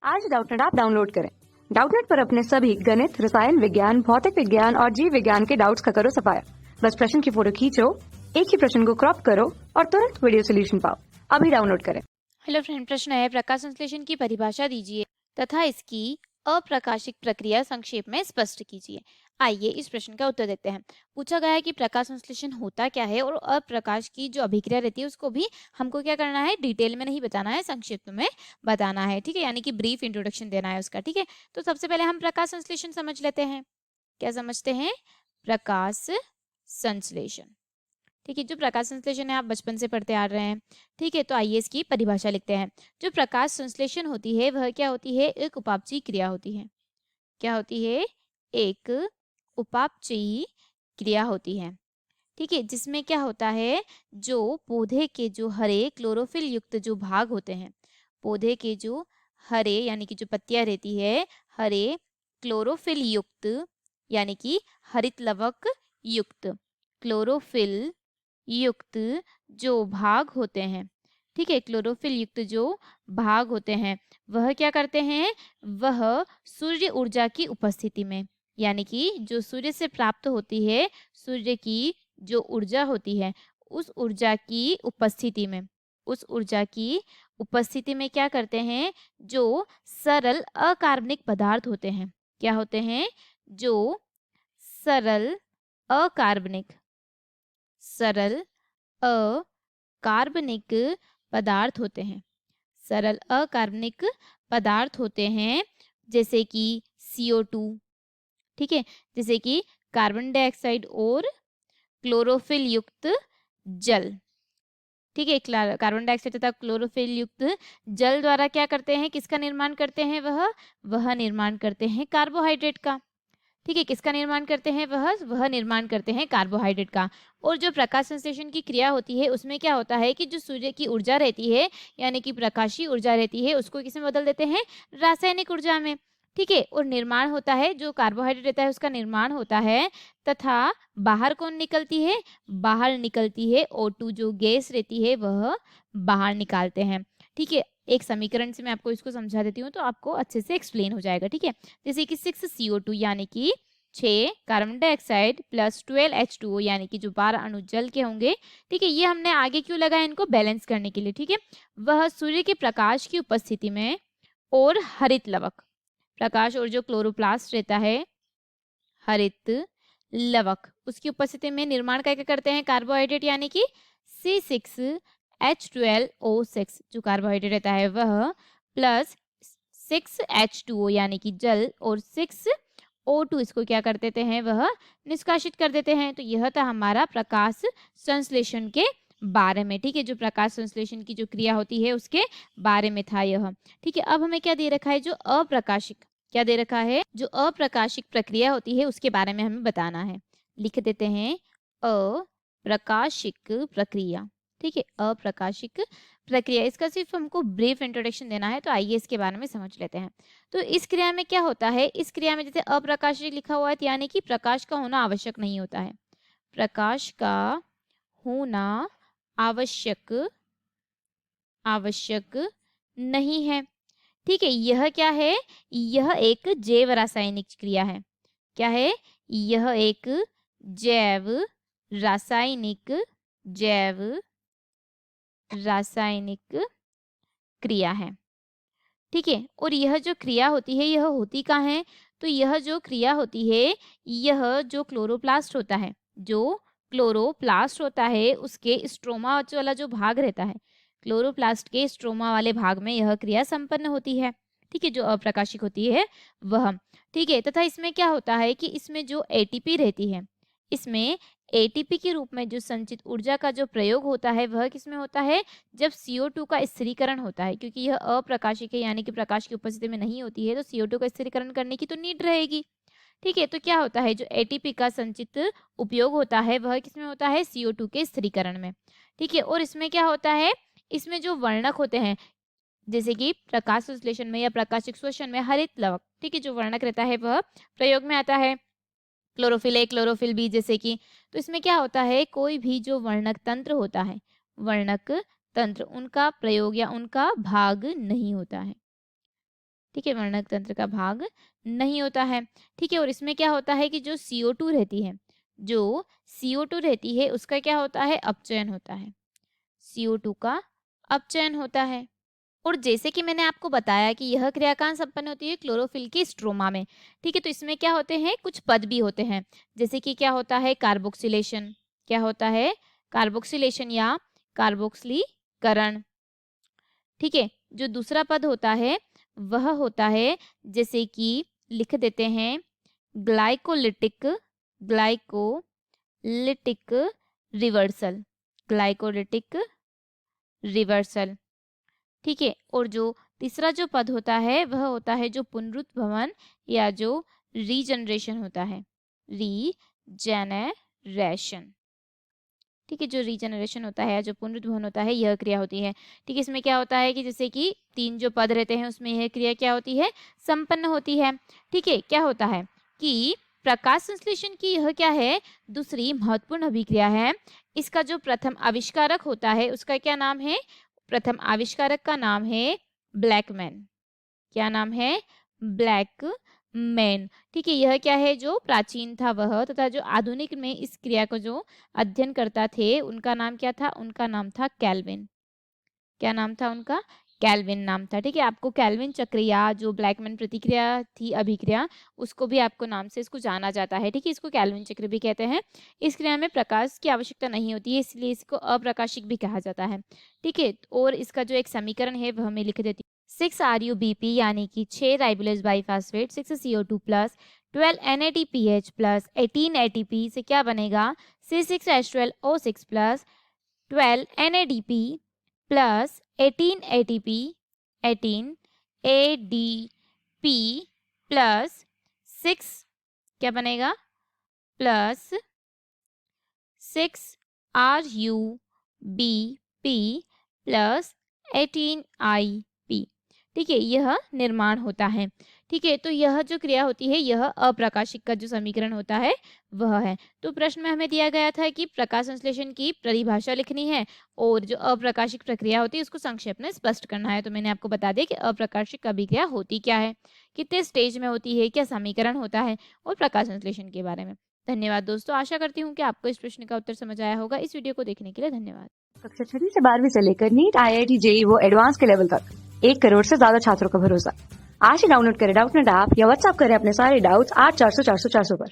आज Doubtnut app download करें। Doubtnut पर अपने सभी गणित, रसायन विज्ञान, भौतिक विज्ञान और जीव विज्ञान के डाउट्स का करो सफाया। बस प्रश्न की फोटो खींचो, एक ही प्रश्न को क्रॉप करो और तुरंत वीडियो सोल्यूशन पाओ। अभी डाउनलोड करें। हेलो फ्रेंड, प्रश्न है प्रकाश संश्लेषण की परिभाषा दीजिए तथा इसकी अप्रकाशिक प्रक्रिया संक्षेप में स्पष्ट कीजिए। आइए इस प्रश्न का उत्तर देते हैं। पूछा गया है कि प्रकाश संश्लेषण होता क्या है और अप्रकाश की जो अभिक्रिया रहती है उसको भी हमको क्या करना है, डिटेल में नहीं बताना है, संक्षिप्त में बताना है। ठीक है, यानी कि ब्रीफ इंट्रोडक्शन देना है उसका। ठीक है, तो सबसे पहले हम प्रकाश संश्लेषण समझ लेते हैं। क्या समझते हैं? प्रकाश संश्लेषण। ठीक है, जो प्रकाश संश्लेषण है आप बचपन से पढ़ते आ रहे हैं। ठीक है, तो आइए इसकी परिभाषा लिखते हैं। जो प्रकाश संश्लेषण होती है वह क्या होती है? एक उपापचयी क्रिया होती है। क्या होती है? एक उपापचयी क्रिया होती है। ठीक है, जिसमें क्या होता है, जो पौधे के जो हरे क्लोरोफिल युक्त जो भाग होते हैं, पौधे के जो हरे यानी कि जो पत्तियां रहती है, हरे क्लोरोफिल युक्त यानी कि हरित लवक युक्त, क्लोरोफिल युक्त जो भाग होते हैं, ठीक है, क्लोरोफिल युक्त जो भाग होते हैं वह क्या करते हैं, वह सूर्य ऊर्जा की उपस्थिति में, यानी कि जो सूर्य से प्राप्त होती है, सूर्य की जो ऊर्जा होती है, उस ऊर्जा की उपस्थिति में, उस ऊर्जा की उपस्थिति में क्या करते हैं, जो सरल अकार्बनिक पदार्थ होते हैं, क्या होते हैं, जो सरल अकार्बनिक, सरल अकार्बनिक पदार्थ होते हैं, सरल अकार्बनिक पदार्थ होते हैं, जैसे कि CO2, ठीक है, जैसे कि कार्बन डाइऑक्साइड और क्लोरोफिल युक्त जल। ठीक है, कार्बन डाइऑक्साइड तथा क्लोरोफिल युक्त जल द्वारा क्या करते हैं, किसका निर्माण करते हैं, वह निर्माण करते हैं कार्बोहाइड्रेट का। ठीक है, किसका निर्माण करते हैं, वह निर्माण करते हैं कार्बोहाइड्रेट का। और जो प्रकाश संश्लेषण की क्रिया होती है उसमें क्या होता है कि जो सूर्य की ऊर्जा रहती है, यानी कि प्रकाशीय ऊर्जा रहती है, उसको किसमें बदल देते हैं, रासायनिक ऊर्जा में। ठीक है, और निर्माण होता है, जो कार्बोहाइड्रेट रहता है उसका निर्माण होता है, तथा बाहर कौन निकलती है, बाहर निकलती है O2 जो गैस रहती है वह बाहर निकालते हैं। ठीक है, एक समीकरण से मैं आपको इसको समझा देती हूँ तो आपको अच्छे से एक्सप्लेन हो जाएगा। ठीक है, जैसे कि 6CO2 यानी कि 6 कार्बन डाइऑक्साइड प्लस 12H2O यानी कि जो 12 अणु जल के होंगे। ठीक है, ये हमने आगे क्यों लगाया, इनको बैलेंस करने के लिए। ठीक है, वह सूर्य के प्रकाश की उपस्थिति में और हरित लवक, प्रकाश और जो क्लोरोप्लास्ट रहता है, हरित लवक, उसकी उपस्थिति में निर्माण क्या करते हैं, कार्बोहाइड्रेट, यानी कि C6H12O6 जो कार्बोहाइड्रेट रहता है वह, प्लस 6H2O यानी कि जल, और 6O2 इसको क्या कर देते हैं, वह निष्कासित कर देते हैं। तो यह था हमारा प्रकाश संश्लेषण के बारे में। ठीक है, जो प्रकाश संश्लेषण की जो क्रिया होती है उसके बारे में था यह। ठीक है, अब हमें क्या दे रखा है, जो अप्रकाशिक, क्या दे रखा है, जो अप्रकाशिक प्रक्रिया होती है उसके बारे में हमें बताना है। लिख देते हैं अप्रकाशिक प्रक्रिया। ठीक है, अप्रकाशिक प्रक्रिया, इसका सिर्फ हमको ब्रीफ इंट्रोडक्शन देना है, तो आइए इसके बारे में समझ लेते हैं। तो इस क्रिया में क्या होता है, इस क्रिया में जैसे अप्रकाशिक लिखा हुआ है यानी कि प्रकाश का होना आवश्यक नहीं होता है, प्रकाश का होना आवश्यक आवश्यक नहीं है। ठीक है, यह क्या है, यह एक जैव रासायनिक क्रिया है। क्या है, यह एक जैव रासायनिक, जैव रासायनिक क्रिया है। ठीक है, और यह जो क्रिया होती है यह होती कहाँ है, तो यह जो क्रिया होती है, यह जो क्लोरोप्लास्ट होता है, जो क्लोरोप्लास्ट होता है उसके स्ट्रोमा वाला जो भाग रहता है, क्लोरोप्लास्ट के स्ट्रोमा वाले भाग में यह क्रिया संपन्न होती है। ठीक है, जो अप्रकाशिक होती है वह। ठीक है, तथा इसमें क्या होता है कि इसमें जो ATP रहती है, इसमें ATP के रूप में जो संचित ऊर्जा का जो प्रयोग होता है वह किसमें होता है, जब CO2 का स्थिरीकरण होता है, क्योंकि यह अप्रकाशिक है यानी कि प्रकाश की उपस्थिति में नहीं होती है, तो CO2 का स्थिरीकरण करने की तो नीड रहेगी। ठीक है, तो क्या होता है, जो ATP का संचित उपयोग होता है वह किसमें होता है, CO2 के स्थिरीकरण में। ठीक है, और इसमें क्या होता है, इसमें जो वर्णक होते हैं, जैसे कि प्रकाश संश्लेषण में या प्रकाशिक श्वसन में हरित लवक, ठीक है, जो वर्णक रहता है वह प्रयोग में आता है, क्लोरोफिल A क्लोरोफिल B जैसे कि। तो इसमें क्या होता है, कोई भी जो वर्णक तंत्र होता है, वर्णक तंत्र, उनका प्रयोग या उनका भाग नहीं होता है, ठीक है, वर्णक तंत्र का भाग नहीं होता है। ठीक है, और इसमें क्या होता है कि जो CO2 रहती है, जो CO2 रहती है उसका क्या होता है, अपचयन होता है। CO2 का अपचयन होता है। और जैसे कि मैंने आपको बताया कि यह क्रिया कहाँ संपन्न होती है, क्लोरोफिल की स्ट्रोमा में। ठीक है, तो इसमें क्या होते हैं, कुछ पद भी होते हैं, जैसे कि क्या होता है, कार्बोक्सिलेशन। क्या होता है, कार्बोक्सिलेशन या कार्बोक्सिलीकरण। ठीक है, जो दूसरा पद होता है वह होता है, जैसे कि लिख देते हैं, glycolytic glycolytic reversal. Glycolytic reversal. ठीक है, और जो तीसरा जो पद होता है वह होता है जो पुनरुत्भवन या जो रीजनरेशन होता है, रीजेनरेशन। ठीक है, जो रीजनरेशन होता है या जो पुनरुत्भवन होता है, यह क्रिया होती है। ठीक है, इसमें क्या होता है कि जैसे कि 3 जो पद रहते हैं उसमें यह क्रिया क्या होती है, संपन्न होती है। ठीक है, क्या होता है कि प्रकाश संश्लेषण की यह क्या है, दूसरी महत्वपूर्ण अभिक्रिया है। इसका जो प्रथम आविष्कारक होता है उसका क्या नाम है, प्रथम आविष्कारक का नाम है ब्लैकमैन। क्या नाम है, ब्लैकमैन। ठीक है, यह क्या है, जो प्राचीन था वह, तथा जो आधुनिक में इस क्रिया को जो अध्ययन करता थे उनका नाम क्या था, उनका नाम था कैल्विन। क्या नाम था उनका, कैल्विन नाम था। ठीक है, आपको कैल्विन चक्र या जो ब्लैकमैन प्रतिक्रिया थी, अभिक्रिया, उसको भी आपको नाम से इसको जाना जाता है। ठीक है, इसको कैल्विन चक्र भी कहते हैं। इस क्रिया में प्रकाश की आवश्यकता नहीं होती है, इसलिए इसको अप्रकाशिक भी कहा जाता है। ठीक है, और इसका जो एक समीकरण है वह मैं लिख देती हूँ। 6RuBP यानी कि 6 राइबोलेज बाइफास्फेट 6CO2 plus 12 NADPH plus 18 ATP से क्या बनेगा, C6H12O6 plus 12 NADP plus 18 ADP plus 6 क्या बनेगा, प्लस 6RuBP प्लस 18IP। ठीक है, यह निर्माण होता है। ठीक है, तो यह जो क्रिया होती है यह अप्रकाशिक का जो समीकरण होता है वह है। तो प्रश्न में हमें दिया गया था कि प्रकाश संश्लेषण की परिभाषा लिखनी है और जो अप्रकाशिक प्रक्रिया होती है उसको संक्षेप में स्पष्ट करना है। तो मैंने आपको बता दिया कि अप्रकाशिक अभिक्रिया होती क्या है, कितने स्टेज में होती है, क्या समीकरण होता है, और प्रकाश संश्लेषण के बारे में। धन्यवाद दोस्तों, आशा करती हूँ कि आपको इस प्रश्न का उत्तर समझ आया होगा। इस वीडियो को देखने के लिए धन्यवाद। कक्षा 6 से 12वीं से लेकर नीट, IIT, JEE वो एडवांस के लेवल तक 1 करोड़ से ज्यादा छात्रों का भरोसा। आज ही डाउनलोड करें डाउटनेट ऐप या व्हाट्सएप करें अपने सारे डाउट्स 8400 400 400 पर।